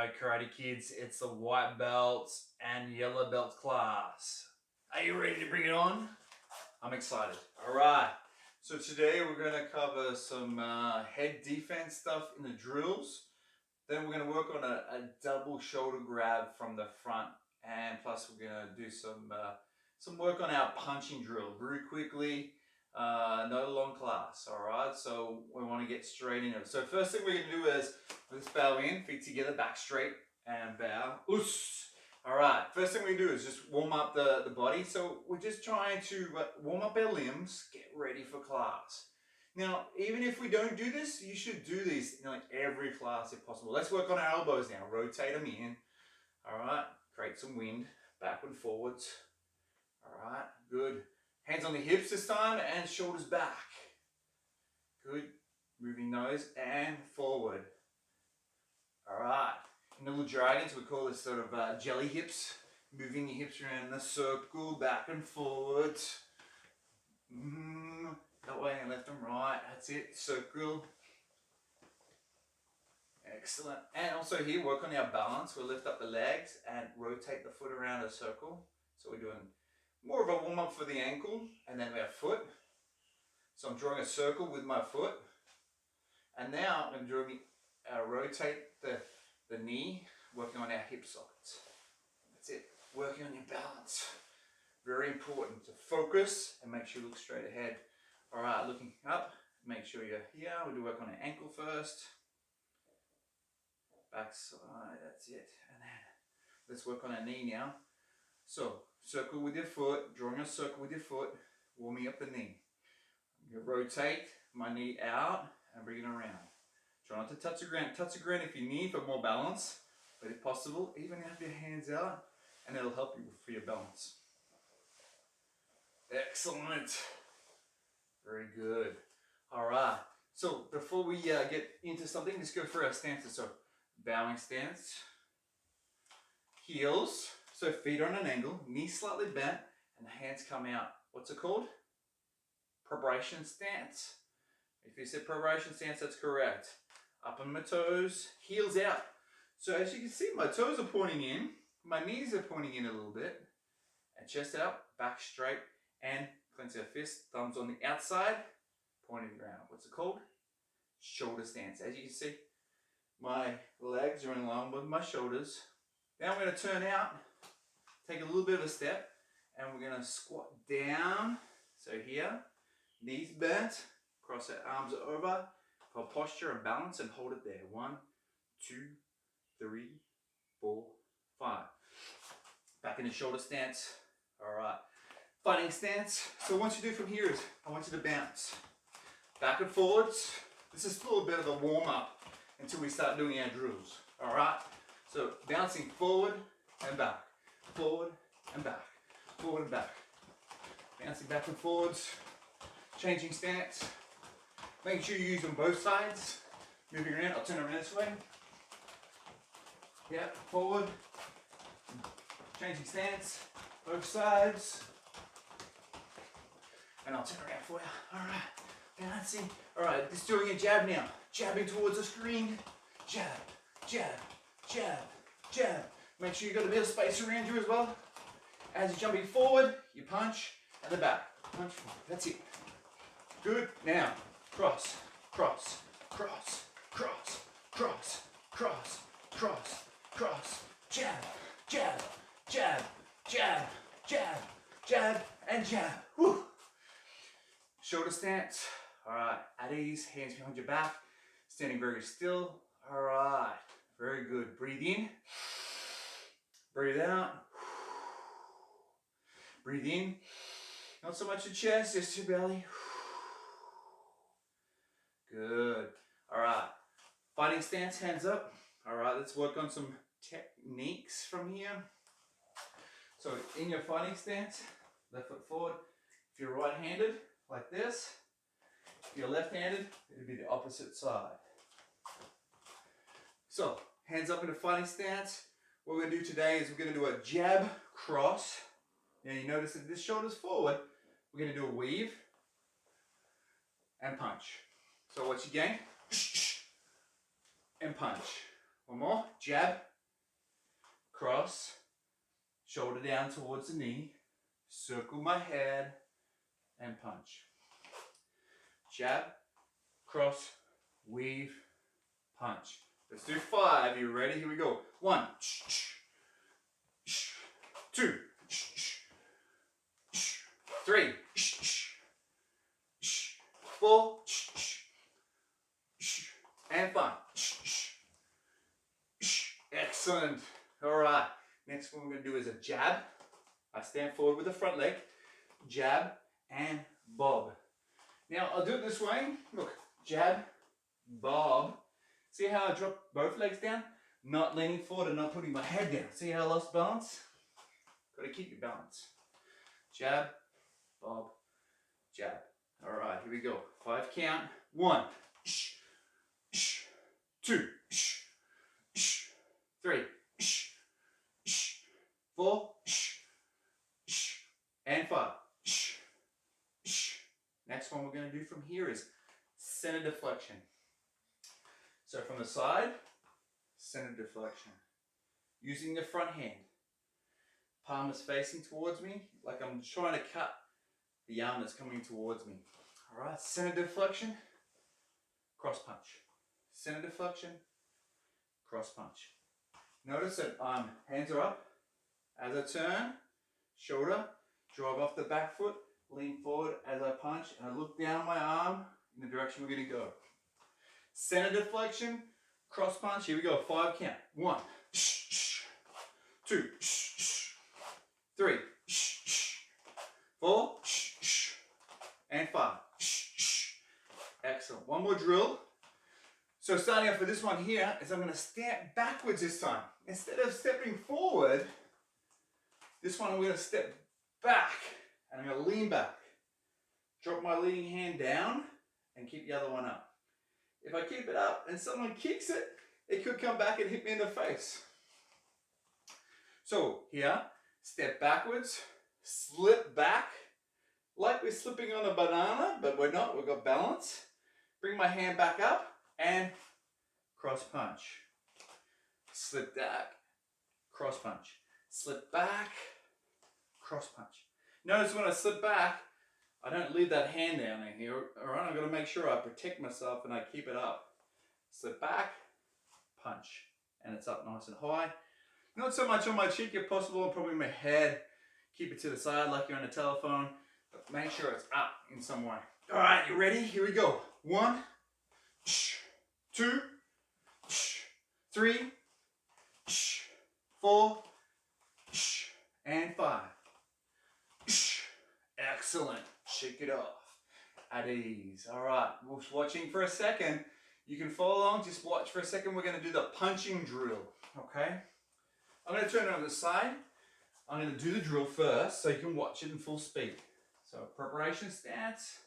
go, Karate Kids. It's the white belts and yellow belts class. Are you ready to bring it on? I'm excited. All right. So today we're going to cover some head defense stuff in the drills. Then we're going to work on a double shoulder grab from the front. And plus we're going to do some work on our punching drill very quickly. No long class, all right? So we want to get straight into it. So first thing we're going to do is let's bow in, feet together, back straight, and bow. Oos. All right, first thing we do is just warm up the body. So we're just trying to warm up our limbs, get ready for class. Now, even if we don't do this, you should do these in like every class if possible. Let's work on our elbows now. Rotate them in. All right, create some wind, backward, forwards. All right, good. Hands on the hips this time and shoulders back. Good. Moving nose and forward. All right. In the little dragons, we call this sort of jelly hips. Moving your hips around in a circle, back and forward. That way, left and right. That's it. Circle. Excellent. And also here, work on our balance. We'll lift up the legs and rotate the foot around a circle. So we're doing more of a warm up for the ankle and then our foot. So I'm drawing a circle with my foot. And now I'm going to rotate the knee, working on our hip sockets. That's it. Working on your balance. Very important to focus and make sure you look straight ahead. All right, looking up, make sure you're here. We'll do work on our ankle first. Back side, that's it. And then let's work on our knee now. So, circle with your foot, drawing a circle with your foot, warming up the knee. I'm going to rotate my knee out and bring it around. Try not to touch the ground. Touch the ground if you need for more balance, but if possible, even have your hands out and it'll help you for your balance. Excellent. Very good. All right. So before we get into something, let's go for our stances. So bowing stance, heels. So feet are on an angle, knees slightly bent, and the hands come out. What's it called? Preparation stance. If you said preparation stance, that's correct. Up on my toes, heels out. So as you can see, my toes are pointing in, my knees are pointing in a little bit, and chest out, back straight, and clench our fist, thumbs on the outside, pointing around. What's it called? Shoulder stance. As you can see, my legs are in line with my shoulders. Now I'm going to turn out, take a little bit of a step, and we're going to squat down. So here, knees bent, cross our arms over for posture and balance, and hold it there. 1, 2, 3, 4, 5. Back in the shoulder stance. All right. Fighting stance. So what you do from here is, I want you to bounce back and forwards. This is still a bit of a warm up until we start doing our drills. All right. So bouncing forward and back, forward and back, forward and back. Bouncing back and forwards, changing stance. Making sure you use on both sides. Moving around, I'll turn around this way. Yeah, forward. Changing stance, both sides. And I'll turn around for you. All right, bouncing. All right, just doing a jab now. Jabbing towards the screen. Jab, jab, jab, jab. Make sure you've got a bit of space around you as well. As you're jumping forward, you punch and the back. Punch forward. That's it. Good. Now, cross, cross, cross, cross, cross, cross, cross, cross. Jab, jab, jab, jab, jab, jab, and jab. Woo. Shoulder stance. All right. At ease. Hands behind your back. Standing very still. All right. Very good. Breathe in. Breathe out. Breathe in. Not so much your chest, just your belly. Good. All right. Fighting stance, hands up. All right, let's work on some techniques from here. So in your fighting stance, left foot forward. If you're right-handed, like this. If you're left-handed, it'll be the opposite side. So, hands up in a fighting stance. What we're going to do today is we're going to do a jab cross. Now you notice that this shoulder's forward. We're going to do a weave and punch. So what's your game? And punch. One more. Jab, cross, shoulder down towards the knee, circle my head, and punch. Jab, cross, weave, punch. Let's do 5. You ready? Here we go. 1, 2, 3, 4, and 5. Excellent. All right. Next one we're going to do is a jab. I stand forward with the front leg. Jab and bob. Now I'll do it this way. Look, jab, bob. See how I drop both legs down? Not leaning forward and not putting my head down. See how I lost balance? Got to keep your balance. Jab, bob, jab. All right, here we go. 5 count. 1, 2, 3, 4, and 5. Next one we're going to do from here is center deflection. So from the side, center deflection. Using the front hand. Palm is facing towards me, like I'm trying to cut the arm that's coming towards me. All right, center deflection, cross punch. Center deflection, cross punch. Notice that hands are up. As I turn, shoulder, drive off the back foot, lean forward as I punch, and I look down my arm in the direction we're going to go. Center deflection, cross punch. Here we go. 5 count. 1, 2, 3, 4, and 5. Excellent. One more drill. So starting off with this one here is I'm going to step backwards this time. Instead of stepping forward, this one I'm going to step back and I'm going to lean back. Drop my leading hand down and keep the other one up. If I keep it up and someone kicks it, it could come back and hit me in the face. So here, step backwards, slip back, like we're slipping on a banana, but we're not, we've got balance. Bring my hand back up and cross punch. Slip back, cross punch. Slip back, cross punch. Notice when I slip back, I don't leave that hand down in here, all right? I've got to make sure I protect myself and I keep it up. Slip back, punch, and it's up nice and high. Not so much on my cheek if possible, probably my head. Keep it to the side like you're on a telephone, but make sure it's up in some way. All right, you ready? Here we go. 1, 2, 3, 4, and 5. Excellent. Shake it off. At ease. All right. We're watching for a second. You can follow along. Just watch for a second. We're going to do the punching drill. Okay. I'm going to turn it on the side. I'm going to do the drill first so you can watch it in full speed. So preparation stance,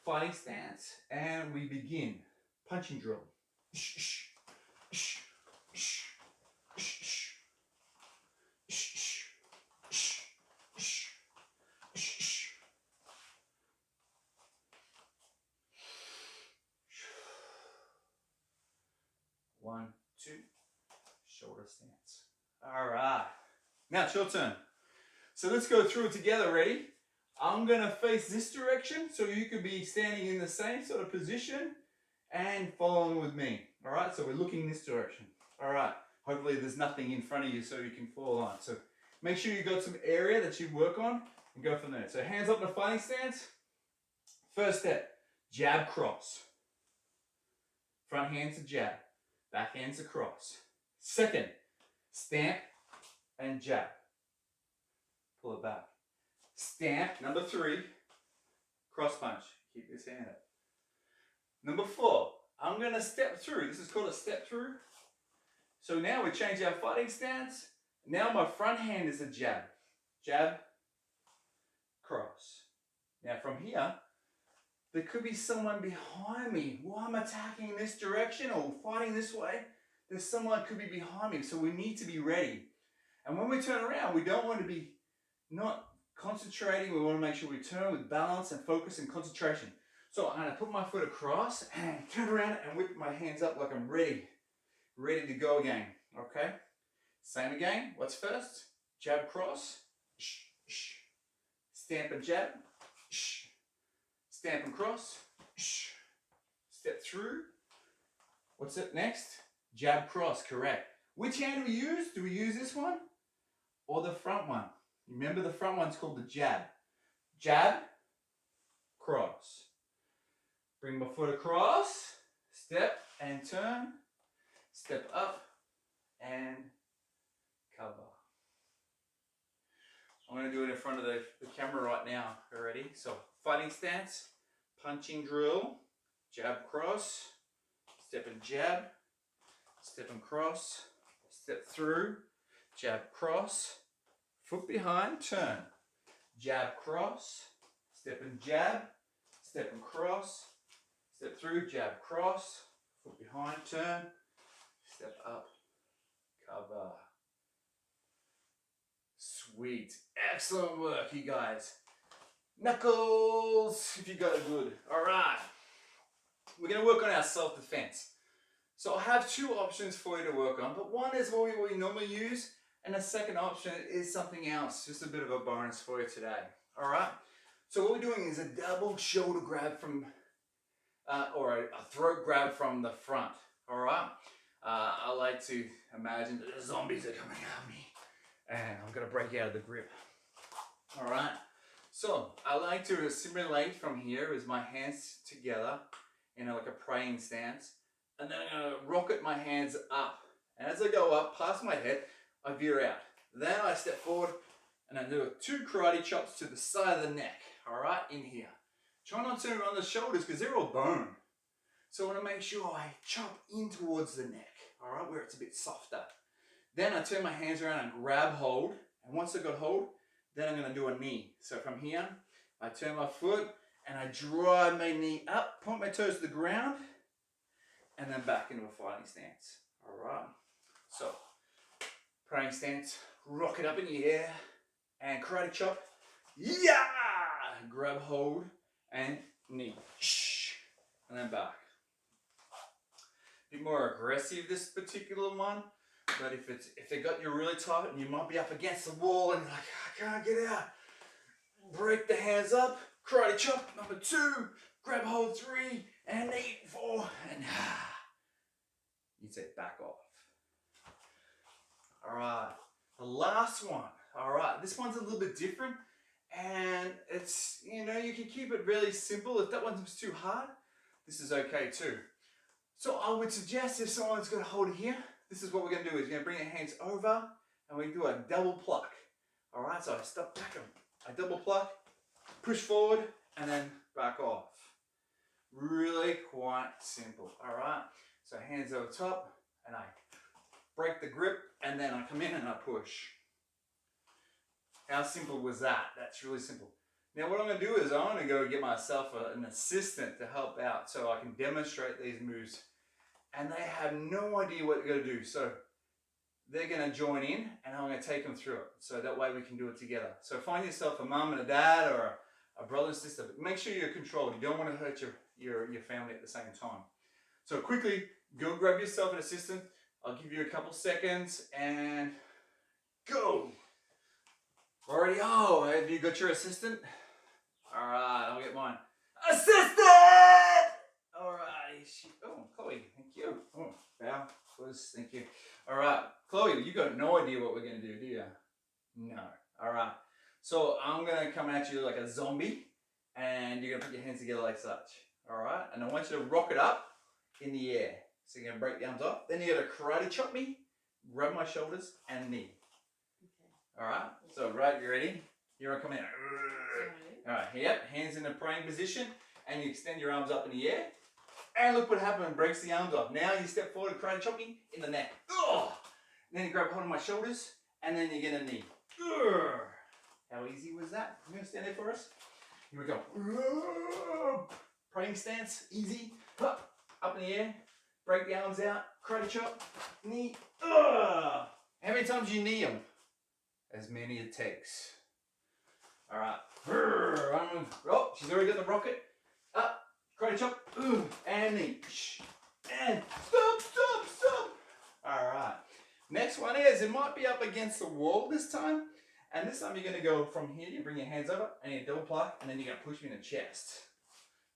fighting stance, and we begin. Punching drill. 1, 2, shoulder stance. All right. Now it's your turn. So let's go through it together. Ready? I'm going to face this direction so you could be standing in the same sort of position and following with me. All right, so we're looking this direction. All right, hopefully there's nothing in front of you so you can follow on. So make sure you've got some area that you work on and go from there. So hands up in a fighting stance. First step, jab, cross. Front hand's a jab, back hand's a cross. Second, stamp and jab. Pull it back. Stamp, number 3, cross punch. Keep this hand up. Number 4, I'm going to step through. This is called a step through. So now we change our fighting stance. Now my front hand is a jab. Jab, cross. Now from here, there could be someone behind me. While I'm attacking in this direction or fighting this way, there's someone that could be behind me. So we need to be ready. And when we turn around, we don't want to be not concentrating. We want to make sure we turn with balance and focus and concentration. So I'm going to put my foot across and turn around and whip my hands up like I'm ready to go again, okay? Same again. What's first? Jab, cross. Stamp and jab. Stamp and cross. Step through. What's it next? Jab, cross, correct. Which hand do we use? Do we use this one or the front one? Remember, the front one's called the jab. Jab, cross. Bring my foot across, step and turn, step up and cover. I'm going to do it in front of the camera right now. Already? So fighting stance, punching drill, jab, cross, step and jab, step and cross, step through, jab, cross, foot behind, turn, jab, cross, step and jab, step and cross, step through, jab, cross, foot behind, turn, step up, cover. Sweet. Excellent work, you guys. Knuckles, if you got it good. All right. We're going to work on our self-defense. So I have two options for you to work on, but one is what we normally use, and the second option is something else, just a bit of a bonus for you today. All right. So what we're doing is a double shoulder grab from, or a throat grab from the front. All right. I like to imagine that the zombies are coming at me, and I'm gonna break out of the grip. All right. So I like to simulate from here with my hands together in like a praying stance, and then I'm gonna rocket my hands up. And as I go up past my head, I veer out. Then I step forward and I do 2 karate chops to the side of the neck. All right, in here. Try not to on the shoulders because they're all bone. So I want to make sure I chop in towards the neck. All right, where it's a bit softer. Then I turn my hands around and grab hold. And once I got hold, then I'm going to do a knee. So from here, I turn my foot and I drive my knee up, point my toes to the ground, and then back into a fighting stance. All right. So, praying stance, rock it up in the air, and karate chop. Yeah! Grab hold and knee. And then back. A bit more aggressive this particular one, but if they got you really tight and you might be up against the wall and you're like, I can't get out, break the hands up, karate chop, number 2, grab hold 3, and knee 4, and you'd say back off. All right, the last one. All right, this one's a little bit different, and it's, you know, you can keep it really simple. If that one's too hard, this is okay too. So I would suggest if someone's got to hold it here, this is what we're going to do. Is you're going to bring your hands over and we do a double pluck. All right, so I step back, I double pluck, push forward, and then back off. Really quite simple. All right, so hands over top, and I break the grip, and then I come in and I push. How simple was that? That's really simple. Now what I'm going to do is I'm going to go get myself an assistant to help out so I can demonstrate these moves. And they have no idea what they're going to do. So they're going to join in and I'm going to take them through it. So that way we can do it together. So find yourself a mum and a dad or a brother and sister. But make sure you're controlled. You don't want to hurt your family at the same time. So quickly, go grab yourself an assistant. I'll give you a couple seconds and go. Already, oh, have you got your assistant? All right, I'll get mine. Assistant! All right, oh, Chloe, thank you. Oh, bow, close, thank you. All right, Chloe, you got no idea what we're gonna do you? No. All right, so I'm gonna come at you like a zombie, and you're gonna put your hands together like such. All right, and I want you to rock it up in the air. So you're gonna break the arms off. Then you're gonna karate chop me, grab my shoulders, and knee. All right, so right, you ready? Here I come in. All right, yep, hands in a praying position, and you extend your arms up in the air. And look what happened, breaks the arms off. Now you step forward, karate chop me in the neck. Then you grab hold of my shoulders, and then you get a knee. How easy was that? You gonna stand there for us? Here we go. Praying stance, easy. Up in the air, break the arms out, karate chop, knee. How many times you knee them? As many it takes. All right. Oh, she's already got the rocket. Up, karate chop, and knee. And stop. All right. Next next one is, it might be up against the wall this time. And this time you're going to go from here, you bring your hands over and you double pluck, and then you're going to push me in the chest.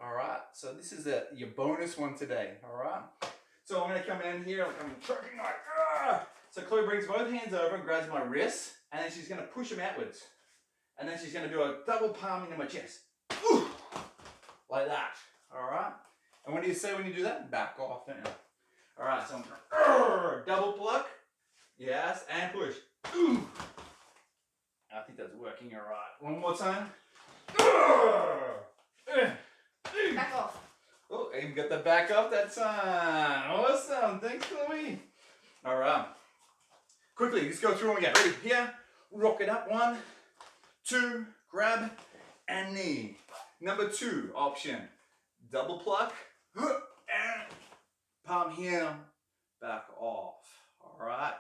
All right, so this is your bonus one today, all right? So I'm going to come in here, like I'm choking like, ah! So Chloe brings both hands over and grabs my wrists, and then she's going to push them outwards. And then she's going to do a double palm into my chest. Ooh! Like that, all right? And what do you say when you do that? Back off now. All right, so I'm going to double pluck, yes, and push. Ooh! I think that's working all right. One more time. Back off. Oh, even got the back up that time. Awesome. Thanks, Chloe. All right. Quickly, let's go through them again. Ready? Here. Rock it up. 1, 2, grab, and knee. Number 2 option. Double pluck. And palm here. Back off. All right.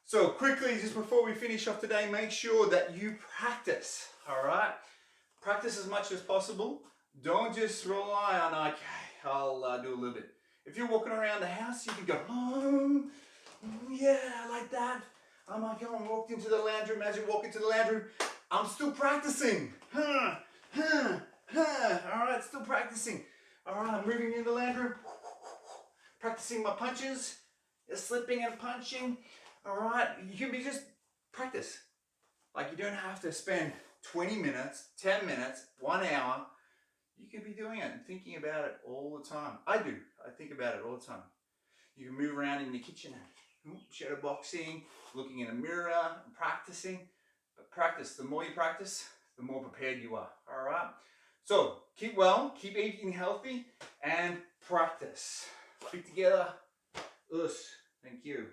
So quickly, just before we finish off today, make sure that you practice, all right? Practice as much as possible. Don't just rely on, okay, I'll do a little bit. If you're walking around the house, you can go, oh, yeah, like that. I might go and walk into the lounge room. As you walk into the lounge room, I'm still practicing. All right, still practicing. All right, I'm moving in the lounge room, practicing my punches, slipping and punching. All right, you can be just practice. Like you don't have to spend 20 minutes, 10 minutes, 1 hour. You can be doing it and thinking about it all the time. I do. I think about it all the time. You can move around in the kitchen, shadow boxing, looking in a mirror, and practicing. But practice. The more you practice, the more prepared you are. All right. So keep well, keep eating healthy, and practice. Speak together. Us. Thank you.